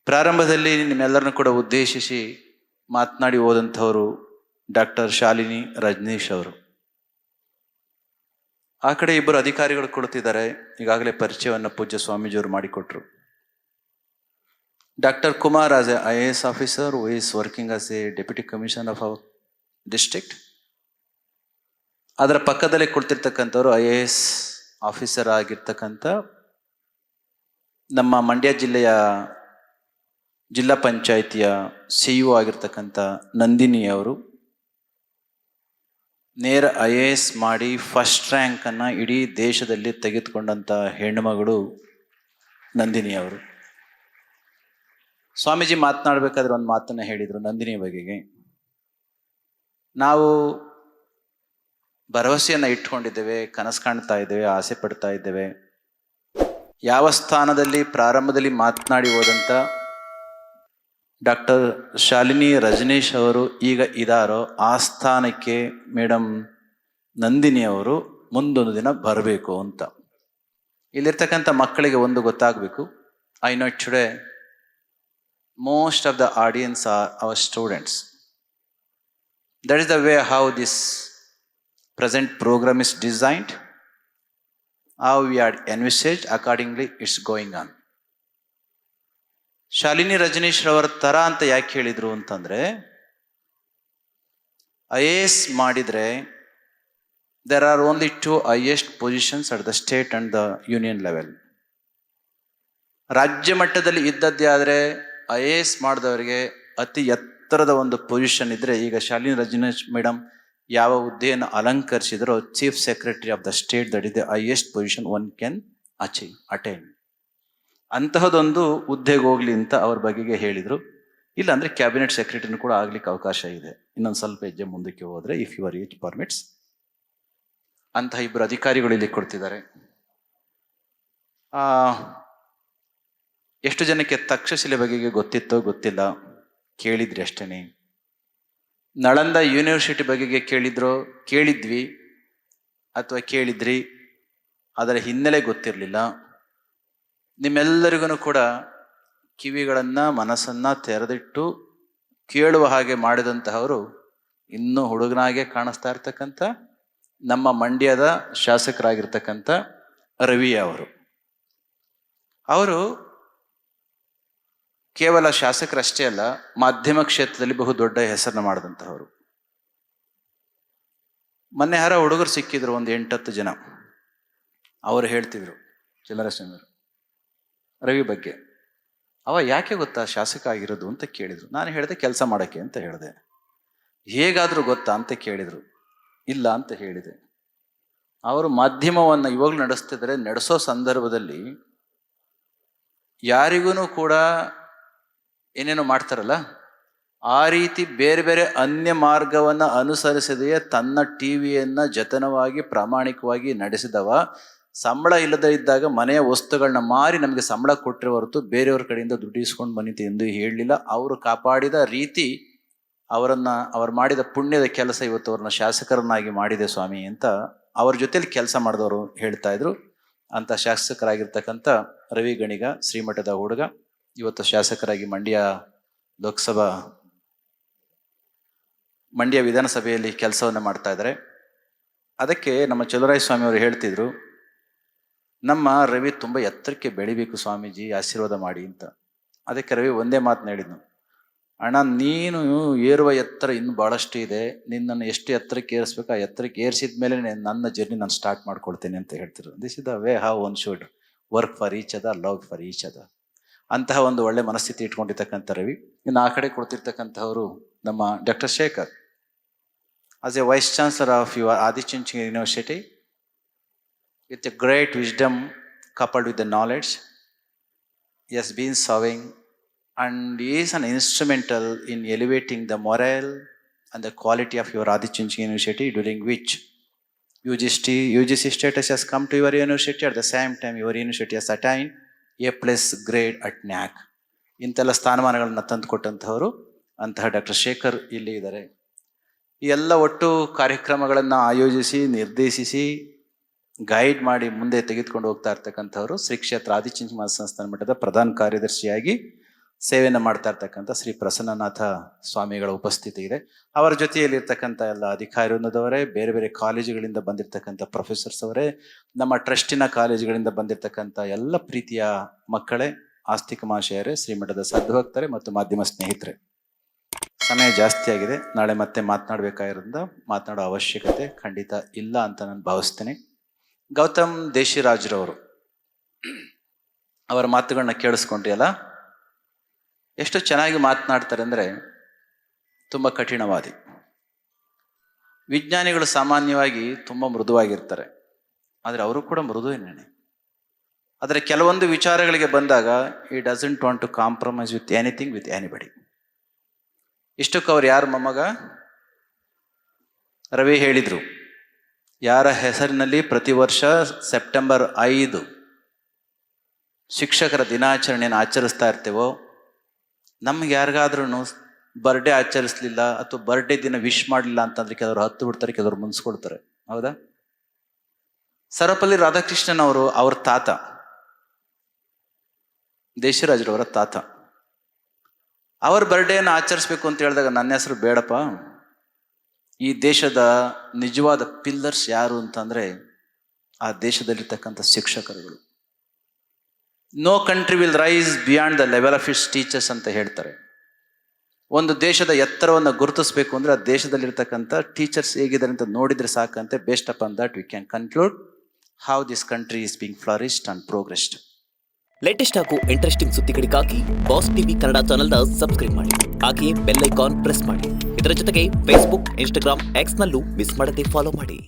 ಪ್ರಾರಂಭದಲ್ಲಿ ನಿಮ್ಮೆಲ್ಲರನ್ನು ಕೂಡ ಉದ್ದೇಶಿಸಿ ಮಾತನಾಡಿ ಹೋದಂಥವರು ಡಾಕ್ಟರ್ ಶಾಲಿನಿ ರಜನೀಶ್ ಅವರು. ಆ ಕಡೆ ಇಬ್ಬರು ಅಧಿಕಾರಿಗಳು ಕುಳಿತಿದ್ದಾರೆ. ಈಗಾಗಲೇ ಪರಿಚಯವನ್ನು ಪೂಜ್ಯ ಸ್ವಾಮೀಜಿಯವರು ಮಾಡಿಕೊಟ್ರು. Doctor Kumar as A IAS officer who is working as A deputy commissioner of our district. ಅದರ ಪಕ್ಕದಲ್ಲೇ ಕುಳಿತಿರ್ತಕ್ಕಂಥವ್ರು IAS ಆಫೀಸರ್ ಆಗಿರ್ತಕ್ಕಂಥ ನಮ್ಮ ಮಂಡ್ಯ ಜಿಲ್ಲೆಯ ಜಿಲ್ಲಾ ಪಂಚಾಯಿತಿಯ CEO ಆಗಿರ್ತಕ್ಕಂಥ ನಂದಿನಿ ಅವರು. ನೇರ IAS ಮಾಡಿ ಫಸ್ಟ್ ರ್ಯಾಂಕನ್ನು ಇಡೀ ದೇಶದಲ್ಲಿ ತೆಗೆದುಕೊಂಡಂಥ ಹೆಣ್ಣುಮಗಳು ನಂದಿನಿ ಅವರು. ಸ್ವಾಮೀಜಿ ಮಾತನಾಡಬೇಕಾದ್ರೆ ಒಂದು ಮಾತನ್ನು ಹೇಳಿದರು ನಂದಿನಿ ಬಗೆಗೆ. ನಾವು ಭರವಸೆಯನ್ನು ಇಟ್ಕೊಂಡಿದ್ದೇವೆ, ಕನಸು ಕಾಣ್ತಾ ಇದ್ದೇವೆ, ಆಸೆ ಪಡ್ತಾ ಇದ್ದೇವೆ. ಯಾವ ಸ್ಥಾನದಲ್ಲಿ ಪ್ರಾರಂಭದಲ್ಲಿ ಮಾತನಾಡಿ ಹೋದಂಥ ಡಾಕ್ಟರ್ ಶಾಲಿನಿ ರಜನೀಶ್ ಅವರು ಈಗ ಇದ್ದಾರೋ ಆ ಸ್ಥಾನಕ್ಕೆ ಮೇಡಮ್ ನಂದಿನಿ ಅವರು ಮುಂದೊಂದು ದಿನ ಬರಬೇಕು ಅಂತ. ಇಲ್ಲಿರ್ತಕ್ಕಂಥ ಮಕ್ಕಳಿಗೆ ಒಂದು ಗೊತ್ತಾಗಬೇಕು. I know today most of the audience are our students. That is the way how this present program is designed, how we are envisaged, accordingly it's going on. Shalini Rajneesh ರವರ ಥರ ಅಂತ ಯಾಕೆ ಹೇಳಿದರು ಅಂತಂದರೆ, IAS ಮಾಡಿದರೆ there are only 2 highest positions at the state and the union level. ರಾಜ್ಯ ಮಟ್ಟದಲ್ಲಿ ಇದ್ದದ್ದೇ ಆದರೆ IAS ಮಾಡಿದವರಿಗೆ ಅತಿ ಎತ್ತರದ ಒಂದು ಪೊಸಿಷನ್ ಇದ್ದರೆ, ಈಗ ಶಾಲಿನಿ ರಜನೀಶ್ ಮೇಡಮ್ ಯಾವ ಹುದ್ದೆಯನ್ನು ಅಲಂಕರಿಸಿದ್ರೋ chief secretary of the state, that is the highest position one can attain. ಅಂತಹದೊಂದು ಹುದ್ದೆಗೆ ಹೋಗ್ಲಿ ಅಂತ ಅವ್ರ ಬಗೆಗೆ ಹೇಳಿದರು. ಇಲ್ಲಾಂದರೆ ಕ್ಯಾಬಿನೆಟ್ ಸೆಕ್ರೆಟರಿನೂ ಕೂಡ ಆಗ್ಲಿಕ್ಕೆ ಅವಕಾಶ ಇದೆ, ಇನ್ನೊಂದು ಸ್ವಲ್ಪ ಹೆಜ್ಜೆ ಮುಂದಕ್ಕೆ ಹೋದರೆ, ಇಫ್ ಯುವರ್ ಏಜ್ ಪರ್ಮಿಟ್ಸ್. ಅಂತಹ ಇಬ್ಬರು ಅಧಿಕಾರಿಗಳು ಇಲ್ಲಿ ಕೊಡ್ತಿದ್ದಾರೆ. ಎಷ್ಟು ಜನಕ್ಕೆ ತಕ್ಷಶಿಲೆ ಬಗೆಗೆ ಗೊತ್ತಿತ್ತೋ ಗೊತ್ತಿಲ್ಲ, ಕೇಳಿದ್ರಿ ಅಷ್ಟೇ. ನಳಂದ ಯೂನಿವರ್ಸಿಟಿ ಬಗೆಗೆ ಕೇಳಿದ್ವಿ ಅಥವಾ ಕೇಳಿದ್ರಿ, ಅದರ ಹಿನ್ನೆಲೆ ಗೊತ್ತಿರಲಿಲ್ಲ. ನಿಮ್ಮೆಲ್ಲರಿಗೂ ಕೂಡ ಕಿವಿಗಳನ್ನು ಮನಸ್ಸನ್ನು ತೆರೆದಿಟ್ಟು ಕೇಳುವ ಹಾಗೆ ಮಾಡಿದಂತಹವರು ಇನ್ನೂ ಹುಡುಗನಾಗೆ ಕಾಣಿಸ್ತಾ ಇರ್ತಕ್ಕಂಥ ನಮ್ಮ ಮಂಡ್ಯದ ಶಾಸಕರಾಗಿರ್ತಕ್ಕಂಥ ರವಿ ಅವರು. ಅವರು ಕೇವಲ ಶಾಸಕರಷ್ಟೇ ಅಲ್ಲ, ಮಾಧ್ಯಮ ಕ್ಷೇತ್ರದಲ್ಲಿ ಬಹು ದೊಡ್ಡ ಹೆಸರನ್ನು ಮಾಡಿದಂಥವರು. ಮೊನ್ನೆ ಹುಡುಗರು ಸಿಕ್ಕಿದ್ರು, ಒಂದು 8-10 ಜನ. ಅವರು ಹೇಳ್ತಿದ್ರು ಚಂದ್ರಸ್ವಾಮಿಯವರು ರವಿ ಬಗ್ಗೆ. ಅವ ಯಾಕೆ ಗೊತ್ತಾ ಶಾಸಕ ಆಗಿರೋದು ಅಂತ ಕೇಳಿದರು. ನಾನು ಹೇಳಿದೆ ಕೆಲಸ ಮಾಡೋಕ್ಕೆ ಅಂತ ಹೇಳಿದೆ. ಹೇಗಾದರೂ ಗೊತ್ತಾ ಅಂತ ಕೇಳಿದರು. ಇಲ್ಲ ಅಂತ ಹೇಳಿದೆ. ಅವರು ಮಾಧ್ಯಮವನ್ನು ಇವಾಗಲೂ ನಡೆಸ್ತಿದ್ದಾರೆ. ನಡೆಸೋ ಸಂದರ್ಭದಲ್ಲಿ ಯಾರಿಗೂ ಕೂಡ ಏನೇನೋ ಮಾಡ್ತಾರಲ್ಲ, ಆ ರೀತಿ ಬೇರೆ ಬೇರೆ ಅನ್ಯ ಮಾರ್ಗವನ್ನು ಅನುಸರಿಸದೆಯೇ ತನ್ನ ಟಿವಿಯನ್ನು ಜತನವಾಗಿ ಪ್ರಾಮಾಣಿಕವಾಗಿ ನಡೆಸಿದವ. ಸಂಬಳ ಇಲ್ಲದೇ ಇದ್ದಾಗ ಮನೆಯ ವಸ್ತುಗಳನ್ನ ಮಾರಿ ನಮಗೆ ಸಂಬಳ ಕೊಟ್ಟರೆ ಹೊರತು ಬೇರೆಯವ್ರ ಕಡೆಯಿಂದ ದುಡ್ಡು ಇಸ್ಕೊಂಡು ಬಂದಿತ್ತು ಎಂದು ಹೇಳಲಿಲ್ಲ. ಅವರು ಕಾಪಾಡಿದ ರೀತಿ, ಅವ್ರು ಮಾಡಿದ ಪುಣ್ಯದ ಕೆಲಸ ಇವತ್ತು ಅವ್ರನ್ನ ಶಾಸಕರನ್ನಾಗಿ ಮಾಡಿದೆ ಸ್ವಾಮಿ ಅಂತ ಅವ್ರ ಜೊತೆಲಿ ಕೆಲಸ ಮಾಡಿದವರು ಹೇಳ್ತಾ ಇದ್ರು. ಅಂಥ ಶಾಸಕರಾಗಿರ್ತಕ್ಕಂಥ ರವಿ ಗಣಿಗ, ಶ್ರೀಮಠದ ಹುಡುಗ, ಇವತ್ತು ಶಾಸಕರಾಗಿ ಮಂಡ್ಯ ವಿಧಾನಸಭೆಯಲ್ಲಿ ಕೆಲಸವನ್ನು ಮಾಡ್ತಾ ಇದ್ದಾರೆ. ಅದಕ್ಕೆ ನಮ್ಮ ಚಲುವರಾಯ ಸ್ವಾಮಿ ಅವರು ಹೇಳ್ತಿದ್ರು, ನಮ್ಮ ರವಿ ತುಂಬ ಎತ್ತರಕ್ಕೆ ಬೆಳಿಬೇಕು ಸ್ವಾಮೀಜಿ, ಆಶೀರ್ವಾದ ಮಾಡಿ ಅಂತ. ಅದಕ್ಕೆ ರವಿ ಒಂದೇ ಮಾತನ್ನ ಹೇಳಿದ್ನು, ಅಣ್ಣ ನೀನು ಏರುವ ಎತ್ತರ ಇನ್ನು ಭಾಳಷ್ಟು ಇದೆ, ನಿನ್ನನ್ನು ಎಷ್ಟು ಎತ್ತರಕ್ಕೆ ಏರಿಸ್ಬೇಕು ಆ ಎತ್ತರಕ್ಕೆ ಏರಿಸಿದ ಮೇಲೆ ನನ್ನ ಜರ್ನಿ ನಾನು ಸ್ಟಾರ್ಟ್ ಮಾಡ್ಕೊಳ್ತೇನೆ ಅಂತ ಹೇಳ್ತಿದ್ರು. This is the way how one should work for each other, love for each other. ಅಂತಹ ಒಂದು ಒಳ್ಳೆ ಮನಸ್ಥಿತಿ ಇಟ್ಕೊಂಡಿರ್ತಕ್ಕಂಥ ರವಿ. ಇನ್ನು ಆ ಕಡೆ ಕೊಡ್ತಿರ್ತಕ್ಕಂಥವರು ನಮ್ಮ doctor Shekhar. As A vice chancellor of your Adichunchanagiri university, with a great wisdom coupled with the knowledge, he has been serving and he is an instrumental in elevating the morale and the quality of your Adichunchi University, during which UGC status has come to your university. At the same time, your university has attained A+ grade at NAC. ಇಂತೆಲ್ಲ ಸ್ಥಾನಮಾನಗಳನ್ನು ತಂದು ಕೊಟ್ಟಂಥವರು ಅಂತಹ doctor Shekhar ಇಲ್ಲಿ ಇದ್ದಾರೆ. ಈ ಎಲ್ಲ ಒಟ್ಟು ಕಾರ್ಯಕ್ರಮಗಳನ್ನು ಆಯೋಜಿಸಿ ನಿರ್ದೇಶಿಸಿ guide ಮಾಡಿ ಮುಂದೆ ತೆಗೆದುಕೊಂಡು ಹೋಗ್ತಾ ಇರ್ತಕ್ಕಂಥವ್ರು ಶ್ರೀ ಕ್ಷೇತ್ರ ಆದಿಚುಂಚನಗಿರಿ ಸಂಸ್ಥಾನ ಮಠದ ಪ್ರಧಾನ ಕಾರ್ಯದರ್ಶಿಯಾಗಿ ಸೇವೆಯನ್ನು ಮಾಡ್ತಾ ಇರ್ತಕ್ಕಂಥ ಶ್ರೀ ಪ್ರಸನ್ನನಾಥ ಸ್ವಾಮಿಗಳ ಉಪಸ್ಥಿತಿ ಇದೆ. ಅವರ ಜೊತೆಯಲ್ಲಿರ್ತಕ್ಕಂಥ ಎಲ್ಲ ಅಧಿಕಾರಿವೃಂದದವರೇ, ಬೇರೆ ಬೇರೆ ಕಾಲೇಜುಗಳಿಂದ ಬಂದಿರತಕ್ಕಂಥ ಪ್ರೊಫೆಸರ್ಸ್ ಅವರೇ, ನಮ್ಮ ಟ್ರಸ್ಟಿನ ಕಾಲೇಜುಗಳಿಂದ ಬಂದಿರತಕ್ಕಂಥ ಎಲ್ಲ ಪ್ರೀತಿಯ ಮಕ್ಕಳೇ, ಆಸ್ತಿಕ ಮಹಾಶಯರೇ, ಶ್ರೀಮಠದ ಸದ್ಭಕ್ತರೇ ಮತ್ತು ಮಾಧ್ಯಮ ಸ್ನೇಹಿತರೆ, ಸಮಯ ಜಾಸ್ತಿ ಆಗಿದೆ. ನಾಳೆ ಮತ್ತೆ ಮಾತನಾಡಬೇಕಾಗಿರೋದ್ರಿಂದ ಮಾತನಾಡೋ ಅವಶ್ಯಕತೆ ಖಂಡಿತ ಇಲ್ಲ ಅಂತ ನಾನು ಭಾವಿಸ್ತೇನೆ. ಗೌತಮ್ ದೇಶಿರಾಜ್ರವರು ಅವರ ಮಾತುಗಳನ್ನ ಕೇಳಿಸ್ಕೊಂಡ್ರಿ ಅಲ್ಲ, ಎಷ್ಟು ಚೆನ್ನಾಗಿ ಮಾತನಾಡ್ತಾರೆ ಅಂದರೆ ತುಂಬ ಕಠಿಣವಾದಿ. ವಿಜ್ಞಾನಿಗಳು ಸಾಮಾನ್ಯವಾಗಿ ತುಂಬ ಮೃದುವಾಗಿರ್ತಾರೆ, ಆದರೆ ಅವರು ಕೂಡ ಮೃದುವೇನೆ. ಆದರೆ ಕೆಲವೊಂದು ವಿಚಾರಗಳಿಗೆ ಬಂದಾಗ ಈ doesn't want to compromise with anything with anybody. ಇಷ್ಟಕ್ಕೆ ಅವ್ರು ಯಾರು ಮೊಮ್ಮಗ? ರವಿ ಹೇಳಿದರು, ಯಾರ ಹೆಸರಿನಲ್ಲಿ ಪ್ರತಿ ವರ್ಷ ಸೆಪ್ಟೆಂಬರ್ 5 ಶಿಕ್ಷಕರ ದಿನಾಚರಣೆಯನ್ನು ಆಚರಿಸ್ತಾ ಇರ್ತೇವೋ, ನಮ್ಗೆ ಯಾರಿಗಾದ್ರೂ ಬರ್ಡೇ ಆಚರಿಸ್ಲಿಲ್ಲ ಅಥವಾ ಬರ್ಡೇ ದಿನ ವಿಶ್ ಮಾಡಲಿಲ್ಲ ಅಂತಂದ್ರೆ ಕೆಲವರು ಹತ್ತು ಬಿಡ್ತಾರೆ, ಕೆಲವರು ಮುನ್ಸ್ಕೊಳ್ತಾರೆ. ಹೌದಾ? ಸರ್ವಪಲ್ಲಿ ರಾಧಾಕೃಷ್ಣನ್ ಅವರು, ಅವ್ರ ತಾತ ದೇಶರಾಜ್ರವರ ತಾತ, ಅವ್ರ ಬರ್ಡೇನ ಆಚರಿಸ್ಬೇಕು ಅಂತ ಹೇಳಿದಾಗ ನನ್ನ ಹೆಸರು ಬೇಡಪ್ಪ, ಈ ದೇಶದ ನಿಜವಾದ ಪಿಲ್ಲರ್ಸ್ ಯಾರು ಅಂತಂದ್ರೆ ಆ ದೇಶದಲ್ಲಿರ್ತಕ್ಕಂಥ ಶಿಕ್ಷಕರುಗಳು. No country will rise beyond the level of its teachers ಅಂತ ಹೇಳ್ತಾರೆ. ಒಂದು ದೇಶದ ಎತ್ತರವನ್ನು ಗುರುತಿಸಬೇಕು ಅಂದ್ರೆ ಆ ದೇಶದಲ್ಲಿರ್ತಕ್ಕಂಥ ಟೀಚರ್ಸ್ ಹೇಗಿದ್ದಾರೆ ಅಂತ ನೋಡಿದ್ರೆ ಸಾಕಂತೆ. Based upon that we can conclude how this country is being flourished and progressed. Latest ಹಾಗೂ ಇಂಟ್ರೆಸ್ಟಿಂಗ್ ಸುದ್ದಿಗಳಿಗಾಗಿ ಬಾಸ್ ಟಿವಿ ಕನ್ನಡ ಚಾನೆಲ್ನ ಸಬ್ಸ್ಕ್ರೈಬ್ ಮಾಡಿ, ಹಾಗೆಯೇ ಬೆಲ್ ಐಕಾನ್ ಪ್ರೆಸ್ ಮಾಡಿ. ಇದರ ಜೊತೆಗೆ ಫೇಸ್ಬುಕ್, ಇನ್ಸ್ಟಾಗ್ರಾಮ್, ಎಕ್ಸ್ನಲ್ಲೂ ಮಿಸ್ ಮಾಡದೆ ಫಾಲೋ ಮಾಡಿ.